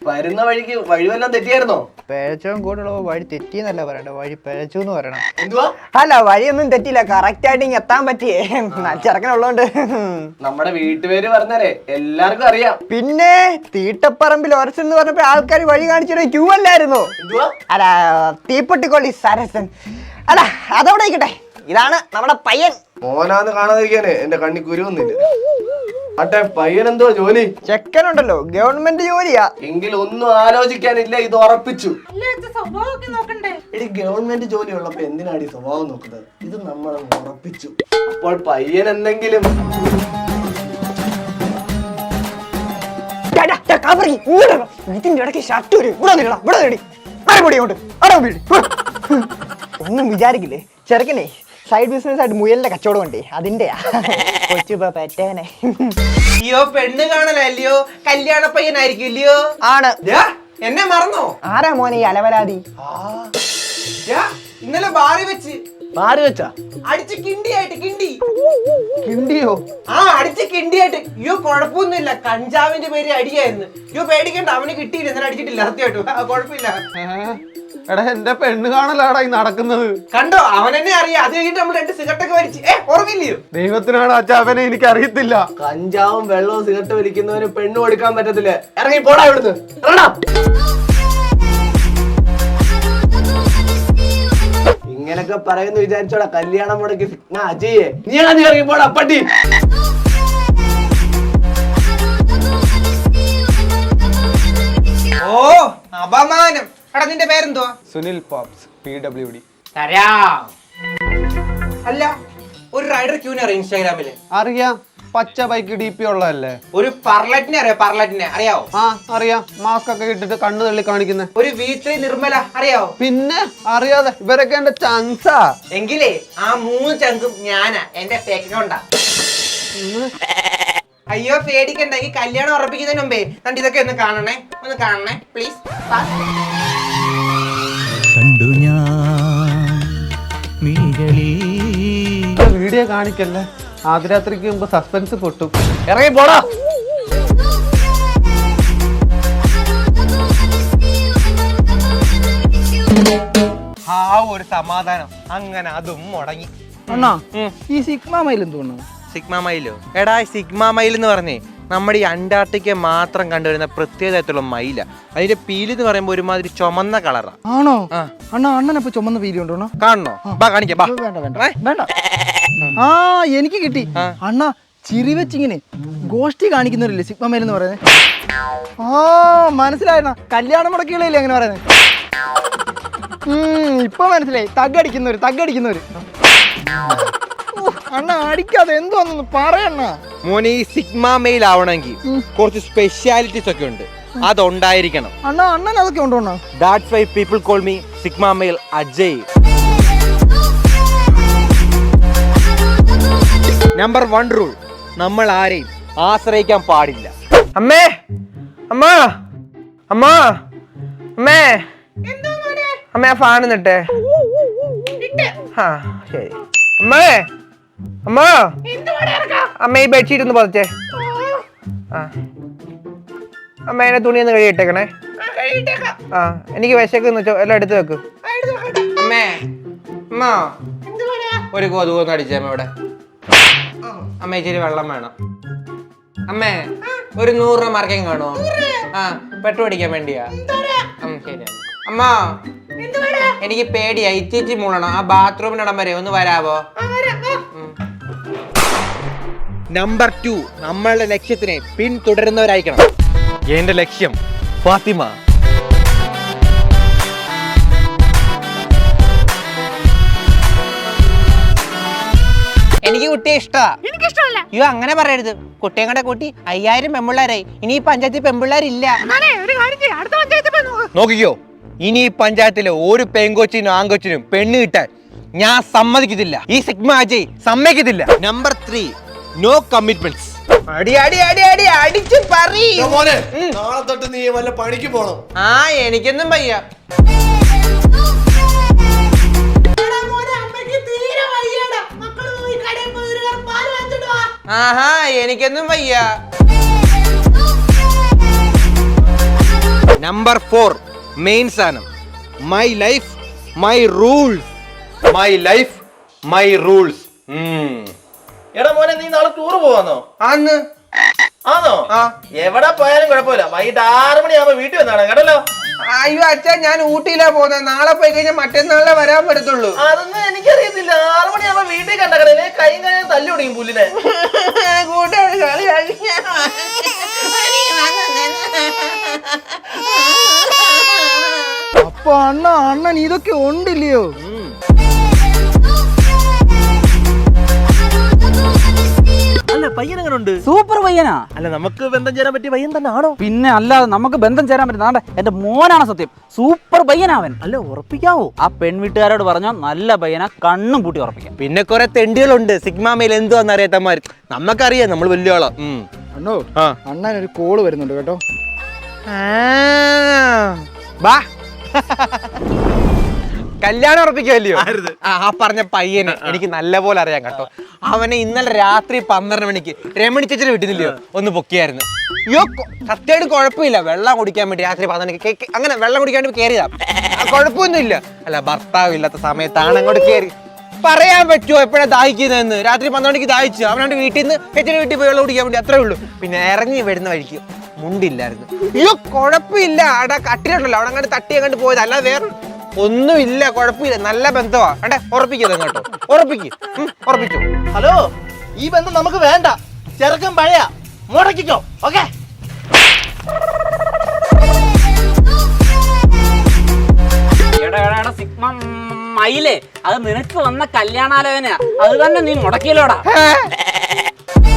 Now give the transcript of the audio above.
വരുന്ന വഴിക്ക് വഴിവെല്ലാം തെറ്റിയായിരുന്നോ? പിഴച്ചവും കൂടെയുള്ള വഴി തെറ്റിന്നല്ല പറയണ്ട, വഴി പിഴച്ചു എന്ന് പറയണം. എന്തുവാ? അല്ല, വഴിയൊന്നും തെറ്റില്ല, കറക്റ്റ് ആയിട്ട് ഇങ്ങ് എത്താൻ പറ്റിയേ. ചെറുക്കനുള്ളോണ്ട്. നമ്മുടെ വീട്ടുപേര് പറഞ്ഞാലേ എല്ലാവർക്കും അറിയാം. പിന്നെ തീട്ടപ്പറമ്പിൽ ഒരസൻ എന്ന് പറഞ്ഞപ്പോ ആൾക്കാർ വഴി കാണിച്ചിട്ട് ക്യൂ അല്ലായിരുന്നോ? അല്ല, തീപ്പെട്ടിക്കൊള്ളി സരസൻ. അല്ല, അതവിടെ ഇരിക്കട്ടെ. ഇതാണ് നമ്മുടെ പയ്യൻ. മോനാന്ന് കാണാതിരിക്കാനേ എന്റെ കണ്ണി കുരുവൊന്നുമില്ല. അട്ടെ, പയ്യൻ എന്തോ ജോലി? ചെക്കനുണ്ടല്ലോ, ഗവൺമെന്റ് ജോലിയാ. എങ്കിൽ ഒന്നും ആലോചിക്കാനില്ല, ഇത് ഉറപ്പിച്ചു. എടി, ഗവൺമെന്റ് ജോലി ഉള്ളപ്പോ എന്തിനാണ് ഈ സ്വഭാവം നോക്കുന്നത്? ഇത് നമ്മൾ ഉറപ്പിച്ചു. അപ്പോൾ പയ്യൻ എന്തെങ്കിലും ഇതിന്റെ ഇടയ്ക്ക് ഷർട്ട് ഒന്നും വിചാരിക്കില്ലേ, ചെറുക്കനെ സൈഡ് ബിസിനസ് ആയിട്ട് മുയലിന്റെ കച്ചവടം ഉണ്ടേ, അതിന്റെയാ. കൊച്ചു പറ്റേനെ. അയ്യോ, പെണ്ണ് കാണലല്ലയോ, കല്യാണ പയ്യനായിരിക്കും ഇല്ലയോ? ആണ്. എന്നെ മറന്നോ? ആരാ മോനെ ഈ അലവലാതി? ഇന്നലെ ബാറി വെച്ച് അടിച്ച് കിണ്ടിയായിട്ട് കിണ്ടിയോ? അടിച്ച് കിണ്ടിയായിട്ട്. അയ്യോ, കുഴപ്പമൊന്നുമില്ല, കഞ്ചാവിന്റെ പേര് അടിയായിരുന്നു. അയ്യോ, പേടിക്കണ്ട, അവന് കിട്ടിയില്ല, ഇന്നലെ അടിച്ചിട്ടില്ല, സത്യമായിട്ടും കുഴപ്പമില്ല. എടാ, എന്റെ പെണ്ണ് കാണലാടാ ഈ നടക്കുന്നത്. കണ്ടോ, അവനെന്നെ അറിയാം. അത് കഴിഞ്ഞിട്ട് നമ്മൾ 2 സിഗരറ്റൊക്കെ വലിച്ച് ഓർമ്മയില്ലയോ? ദൈവത്തിനാണ് അച്ഛാ, അവനെ എനിക്ക് അറിയത്തില്ല. കഞ്ചാവും വെള്ളവും സിഗരറ്റ് വലിക്കുന്നവന് പെണ്ണ് കൊടുക്കാൻ പറ്റത്തില്ല. ഇറങ്ങി പോടാ ഇവിടുന്ന്. ഇങ്ങനൊക്കെ പറയുന്നു വിചാരിച്ചോടാ കല്യാണം മുടക്കി അജയേ, നീ ഇറങ്ങി പോടാ പട്ടി. ഓ, അപമാനം. എടാ, നിന്റെ പേരെന്തുവാ? Sunil Pops, PWD. അല്ല, ഒരു റൈഡർ ക്യൂനെ അറിയാം ഇൻസ്റ്റാഗ്രാമില്? അറിയാം, പച്ച ബൈക്ക് DP ഉള്ളതല്ലേ? ഒരു പർലറ്റിനെ അറിയാം? പർലറ്റിനെ അറിയാവോ? അറിയാം, മാസ്ക് ഒക്കെ ഇട്ടിട്ട് കണ്ണു തള്ളി കാണിക്കുന്ന. ഒരു V3 നിർമ്മല അറിയാവോ? പിന്നെ അറിയാതെ, ഇവരൊക്കെ എന്റെ ചങ്സാ. എങ്കിലേ ആ 3 ചങ്കും ഞാനാ, എന്റെ ഫേക്ക് അക്കൗണ്ടാ. അയ്യോ, പേടിക്കണ്ട, ഈ കല്യാണം ഉറപ്പിക്കുന്നതിന് മുമ്പേ കണ്ട് ഇതൊക്കെ ഒന്ന് കാണണേ പ്ലീസ്. കണ്ടു ഞാൻ വീഡിയോ കാണിക്കല്ലേ, ആദ്യരാത്രിക്ക് മുമ്പ് സസ്പെൻസ് പൊട്ടും. ഇറങ്ങി പോടാ. ആ ഒരു സമാധാനം, അങ്ങനെ അതും മുടങ്ങി. അണ്ണാ, ഈ സിഗ്മ മൈൽ എന്തുകൊണ്ടോ? Sigma Milo? എടാ, സിഗ്മ മൈൽ എന്ന് പറഞ്ഞേ നമ്മുടെ ഈ അന്റാർട്ടിക്ക മാത്രം കണ്ടുവരുന്ന പ്രത്യേകതയുള്ള മയില. അതിന്റെ പീലി എന്ന് പറയുമ്പോ ഒരുമാതിരി ചുമന്ന കളറാ. ആണോ? അണ്ണാ, അണ്ണനപ്പൊ ചുമന്ന പീലി ഉണ്ടോ? കാണണോ? കാണിക്കാം. വേണ്ട. എനിക്ക് കിട്ടി. അണ്ണാ, ചിരി വെച്ചിങ്ങനെ ഗോഷ്ടി കാണിക്കുന്നവരില്ലേ സിഗ്മ മൈൽ എന്ന് പറയുന്നത്? മനസ്സിലായണ്ണ, കല്യാണം മുടക്കിയില്ലേ അങ്ങനെ പറയുന്നത്? ഇപ്പൊ മനസ്സിലായി, തഗ്ഗടിക്കുന്നവര്. അണ്ണ, അടിക്കാതെ എന്തോന്നു പറയണ്ണ. മോനെ, ഈ സിഗ്മ മെയിൽ ആവണമെങ്കിൽ കുറച്ച് സ്പെഷ്യാലിറ്റീസ് ഒക്കെ ഉണ്ട്, അതുണ്ടായിരിക്കണം. അണ്ണൻ അതൊക്കെ ഉണ്ടോ? That's why people call me Sigma Male Ajay. Number 1 rule, നമ്മൾ ആരെയും ആശ്രയിക്കാൻ പാടില്ല. അമ്മേ, അമ്മ ഫാൻ നിട്ടെ. ശരി. അമ്മ ഈ ബെഡ്ഷീറ്റ് ഒന്ന് പതച്ചേ. അമ്മ എന്നെ തുണി ഒന്ന് കഴുകിയിട്ടേക്കണേ. എനിക്ക് വിശക്കുന്നു, എല്ലാം എടുത്തു വെക്ക്. അമ്മേ, ഒരു കൊതുകൊന്ന് അടിച്ചേ ഇവിടെ. അമ്മ ഇച്ചിരി വെള്ളം വേണം. അമ്മേ, ഒരു 100 രൂപ മാർക്കിങ് കാണോ? പെട്രോൾ അടിക്കാൻ വേണ്ടിയാ? ശരി. അമ്മ, എനിക്ക് പേടിയാ, ഇച്ചിരി മൂളണം. ആ ബാത്റൂമിനിടം വരെ ഒന്ന് വരാവോ? നമ്പർ 2, നമ്മളുടെ ലക്ഷ്യത്തിനെ പിന്തുടരുന്നവരായിരിക്കണം. എന്റെ ലക്ഷ്യം ഫാത്തിമ. എനിക്ക് കുട്ടിയെ ഇഷ്ടമല്ല. അയ്യോ, അങ്ങനെ പറയരുത്. കുട്ടിയെ കൂടെ കൂട്ടി 5000 പെമ്പിള്ളേരായി. ഇനി ഈ പഞ്ചായത്തിൽ പെമ്പിള്ളേരില്ല. നോക്കിക്കോ, ഇനി ഈ പഞ്ചായത്തിലെ ഒരു പെൺകൊച്ചിനും ആൺകൊച്ചിനും പെണ്ണ് കിട്ടാൻ ഞാൻ സമ്മതിക്കത്തില്ല. ഈ സിഗ്മ അജയ് സമ്മതിക്കത്തില്ല. നമ്പർ 3, നോ കമ്മിറ്റ്മെന്റ്സ്. അടിച്ചു പറയും. നാളെ തൊട്ട് നീ വല്ല പണിക്ക് പോണം. എനിക്കൊന്നും വയ്യ. എനിക്കൊന്നും വയ്യ. നമ്പർ 4 മെയിൻ സാധനം, my life my rules. My life my rules. എടാ മോനെ, നീ നാളെ ടൂർ പോവാന്നോ? ആന്ന്. ആണോ? ആ. എവിടെ പോയാലും കുഴപ്പമില്ല, വൈകിട്ട് 6 മണിയാകുമ്പോ വീട്ടിൽ വന്നാണ് കേട്ടല്ലോ. അയ്യോ അച്ഛാ, ഞാൻ ഊട്ടിയിലാ പോകുന്നത്. നാളെ പോയി കഴിഞ്ഞാൽ മറ്റന്നാളെ വരാൻ പറ്റത്തുള്ളൂ. അതൊന്നും എനിക്കറിയത്തില്ല. 6 മണിയാകുമ്പോ വീട്ടിൽ കണ്ടേ കൈയും കൈയും തല്ലി ഒടിയും പുല്ലിനെ. അപ്പൊ അണ്ണൻ ഇതൊക്കെ ഉണ്ടില്ലയോ? അല്ല പയ്യൻ എങ്ങനെ ഉണ്ട്? സൂപ്പർ പയ്യനാ. അല്ല നമുക്ക് ബന്ധം ചേരാൻ പറ്റിയ പയ്യൻ തന്നെ ആണോ? പിന്നെ അല്ലാതെ നമുക്ക് ബന്ധം ചേരാൻ പറ്റുന്ന എന്റെ മോനാണ് സത്യം. സൂപ്പർ പയ്യനാവൻ. അല്ല ഉറപ്പിക്കാവോ? ആ പെൺവീട്ടുകാരോട് പറഞ്ഞോ നല്ല പയ്യനാ, കണ്ണും പൂട്ടി ഉറപ്പിക്കാം. പിന്നെ കുറെ തെണ്ടികളുണ്ട് സിഗ്മാമയിൽ എന്തുവാന്ന് അറിയാത്തമാർ. നമുക്കറിയാം, നമ്മൾ വലിയ ആളാ. അണ്ണോ, അണ്ണൻ ഒരു കോള് വരുന്നുണ്ട് കേട്ടോ. ബാ കല്യാണം ഉറപ്പിക്കുമല്ലയോ? ആ പറഞ്ഞ പയ്യനെ എനിക്ക് നല്ല പോലെ അറിയാം കേട്ടോ. അവനെ ഇന്നലെ രാത്രി 12 മണിക്ക് രമണി ചേച്ചിയുടെ വീട്ടിലില്ലയോ ഒന്ന് പൊക്കിയായിരുന്നു. അയ്യോ സത്യമായിട്ട് കുഴപ്പമില്ല. വെള്ളം കുടിക്കാൻ വേണ്ടി രാത്രി 12 അങ്ങനെ വെള്ളം കുടിക്കാൻ വേണ്ടി കയറിയതാ. കുഴപ്പമൊന്നുമില്ല. അല്ല ഭർത്താവ് ഇല്ലാത്ത സമയത്താണ് അങ്ങോട്ട് കയറി. പറയാൻ പറ്റുമോ എപ്പോഴാ ദാഹിക്കുന്നതെന്ന്? രാത്രി 12 മണിക്ക് ദാഹിച്ചു. അവനോട് വീട്ടിൽ നിന്ന് ചേച്ചിയുടെ വീട്ടിൽ പോയി വെള്ളം കുടിക്കാൻ വേണ്ടി, അത്രേ ഉള്ളൂ. പിന്നെ ഇറങ്ങി വരുന്ന വഴിക്ക് മുണ്ടില്ലായിരുന്നു. അയ്യോ കുഴപ്പമില്ല, അവിടെ കട്ടിലുണ്ടല്ലോ, അവിടെ അങ്ങോട്ട് തട്ടി അങ്ങോട്ട് പോയത്, അല്ലാതെ വേറെ ഒന്നുമില്ല. കുഴപ്പമില്ല, നല്ല ബന്ധമാ. വേണ്ടേ ഉറപ്പിക്കത് കേട്ടോ. ഉറപ്പിച്ചു. ഹലോ, ഈ ബന്ധം നമുക്ക് വേണ്ട. ചെറുക്കൻ പഴയ മുടക്കിക്കോ. ഓക്കെ. മയിലേ, അത് നിനക്ക് വന്ന കല്യാണാലോചനയാ, അത് തന്നെ നീ മുടക്കിയല്ലോടാ.